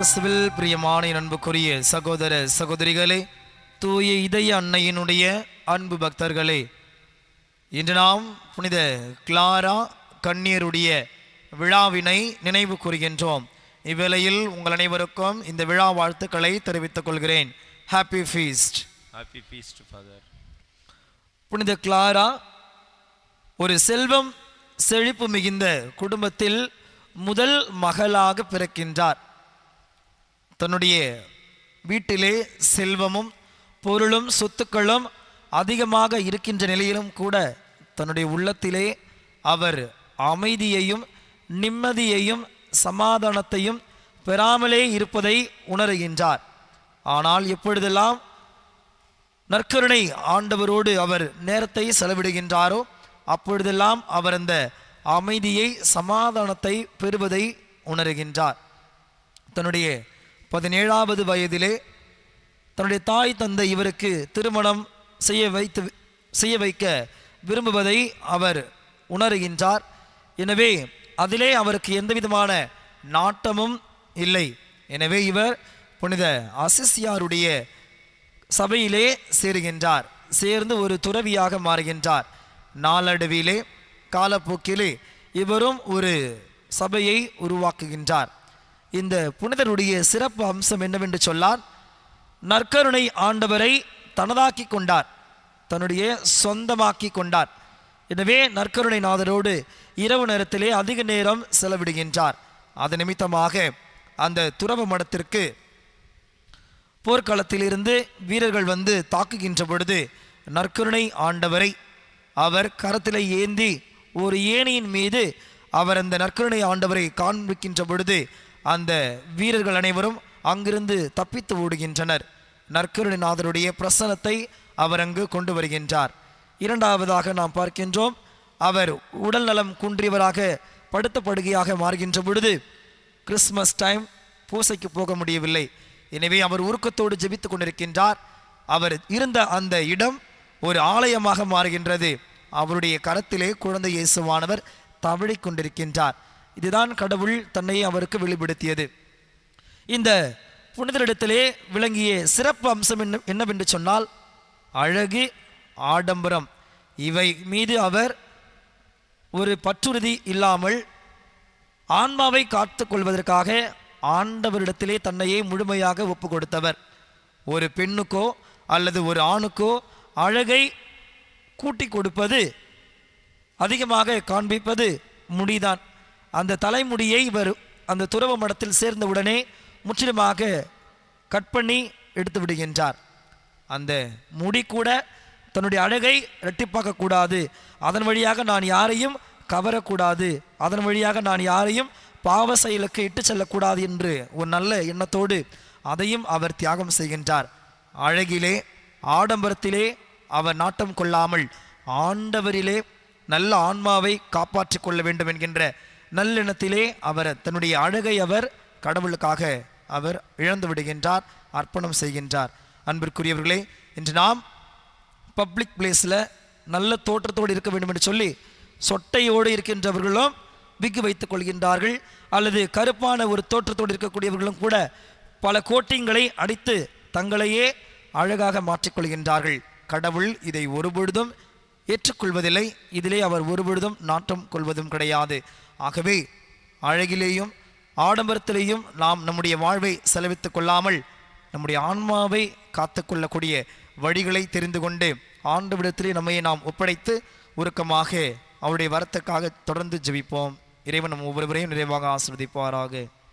கிறிஸ்துவில் பிரியமான அன்புக்குரிய சகோதர சகோதரிகளே, தூய இதய அன்னையினுடைய அன்பு பக்தர்களே, இன்று நாம் புனித கிளாரா கன்னியருடைய விழாவினை நினைவு கூறுகின்றோம். இவ்வேளையில் உங்கள் அனைவருக்கும் இந்த விழா வாழ்த்துக்களை தெரிவித்துக் கொள்கிறேன். Happy feast. Happy feast father. புனித கிளாரா ஒரு செல்வம் செழிப்பு மிகுந்த குடும்பத்தில் முதல் மகளாக பிறக்கின்றார். தன்னுடைய வீட்டிலே செல்வமும் பொருளும் சொத்துக்களும் அதிகமாக இருக்கின்ற நிலையிலும் கூட தன்னுடைய உள்ளத்திலே அவர் அமைதியையும் நிம்மதியையும் சமாதானத்தையும் பெறாமலே இருப்பதை உணர்கின்றார். ஆனால் எப்பொழுதெல்லாம் நற்கருணை ஆண்டவரோடு அவர் நேரத்தை செலவிடுகின்றாரோ அப்பொழுதெல்லாம் அவர் அந்த அமைதியை சமாதானத்தை பெறுவதை உணர்கின்றார். தன்னுடைய 17வது வயதிலே தன்னுடைய தாய் தந்தை இவருக்கு திருமணம் செய்ய வைக்க விரும்புவதை அவர் உணர்கின்றார். எனவே அதிலே அவருக்கு எந்தவிதமான நாட்டமும் இல்லை. எனவே இவர் புனித அசிசியாருடைய சபையிலே சேருகின்றார். சேர்ந்து ஒரு துறவியாக மாறுகின்றார். நாளடைவிலே காலப்போக்கிலே இவரும் ஒரு சபையை உருவாக்குகின்றார். இந்த புனிதருடைய சிறப்பு அம்சம் என்னவென்று சொல்லார், நற்கருணை ஆண்டவரை தனதாக்கி கொண்டார், தன்னுடைய சொந்தமாக்கி கொண்டார். எனவே நற்கருணை நாதரோடு இரவு நேரத்திலே அதிக நேரம் செலவிடுகின்றார். அது நிமித்தமாக அந்த துறவு மடத்திற்கு போர்க்களத்திலிருந்து வீரர்கள் வந்து தாக்குகின்ற பொழுது நற்கருணை ஆண்டவரை அவர் கரத்திலே ஏந்தி ஒரு ஏணியின் மீது அவர் அந்த நற்கருணை ஆண்டவரை காண்பிக்கின்ற பொழுது அந்த வீரர்கள் அனைவரும் அங்கிருந்து தப்பித்து ஓடுகின்றனர். நற்கருணைநாதருடைய பிரசனத்தை அவர் அங்கு கொண்டு வருகின்றார். இரண்டாவதாக நாம் பார்க்கின்றோம், அவர் உடல் நலம் குன்றியவராக படுத்தப்படுகையாக மாறுகின்ற பொழுது கிறிஸ்மஸ் டைம் பூசைக்கு போக முடியவில்லை. எனவே அவர் உருக்கத்தோடு ஜெபித்து கொண்டிருக்கின்றார். அவர் இருந்த அந்த இடம் ஒரு ஆலயமாக மாறுகின்றது. அவருடைய கரத்திலே குழந்தை இயேசுவானவர் தவழிக் கொண்டிருக்கின்றார். இதுதான் கடவுள் தன்னை அவருக்கு வெளிப்படுத்தியது. இந்த புனிதரிடத்திலே விளங்கிய சிறப்பு அம்சம் என்னவென்று சொன்னால் அழகு, ஆடம்பரம். இவை மீது அவர் ஒரு பற்றுறுதி இல்லாமல் ஆன்மாவை காத்து கொள்வதற்காக ஆண்டவரிடத்திலே தன்னையே முழுமையாக ஒப்பு கொடுத்தவர். ஒரு பெண்ணுக்கோ அல்லது ஒரு ஆணுக்கோ அழகை கூட்டி கொடுப்பது, அதிகமாக காண்பிப்பது முடிதான். அந்த தலைமுடியை இவர் அந்த துறவு மடத்தில் சேர்ந்தவுடனே முற்றிலுமாக கட் பண்ணி எடுத்து விடுகின்றார். அந்த முடி கூட தன்னுடைய அழகை இரட்டிப்பாக்க கூடாது, அதன் வழியாக நான் யாரையும் கவரக்கூடாது, அதன் வழியாக நான் யாரையும் பாவ செயலுக்கு இட்டு செல்லக்கூடாது என்று ஒரு நல்ல எண்ணத்தோடு அதையும் அவர் தியாகம் செய்கின்றார். அழகிலே ஆடம்பரத்திலே அவர் நாட்டம் கொள்ளாமல் ஆண்டவரிலே நல்ல ஆன்மாவை காப்பாற்றி கொள்ள வேண்டும் என்கின்ற நல்லெண்ணத்திலே அவர் தன்னுடைய அழகை அவர் கடவுளுக்காக அவர் இழந்து விடுகின்றார், அர்ப்பணம் செய்கின்றார். அன்பிற்குரியவர்களே, இன்று நாம் பப்ளிக் பிளேஸில் நல்ல தோற்றத்தோடு இருக்க வேண்டும் என்று சொல்லி சொட்டையோடு இருக்கின்றவர்களும் விக்கு வைத்துக் கொள்கின்றார்கள். அல்லது கருப்பான ஒரு தோற்றத்தோடு இருக்கக்கூடியவர்களும் கூட பல கோட்டிங்களை அடித்து தங்களையே அழகாக மாற்றிக்கொள்கின்றார்கள். கடவுள் இதை ஒருபொழுதும் ஏற்றுக்கொள்வதில்லை. இதிலே அவர் ஒருபொழுதும் நாட்டம் கொள்வதும் கிடையாது. ஆகவே அழகிலேயும் ஆடம்பரத்திலேயும் நாம் நம்முடைய வாழ்வை செலவித்துக் கொள்ளாமல் நம்முடைய ஆன்மாவை காத்து கொள்ளக்கூடிய வழிகளை தெரிந்து கொண்டு ஆண்டவரிடத்திலே நம்மையை நாம் ஒப்படைத்து உருக்கமாக அவருடைய வரத்துக்காக தொடர்ந்து ஜெபிப்போம். இறைவன் நம் ஒவ்வொருவரையும் நிறைவாக ஆசீர்வதிப்பாராக.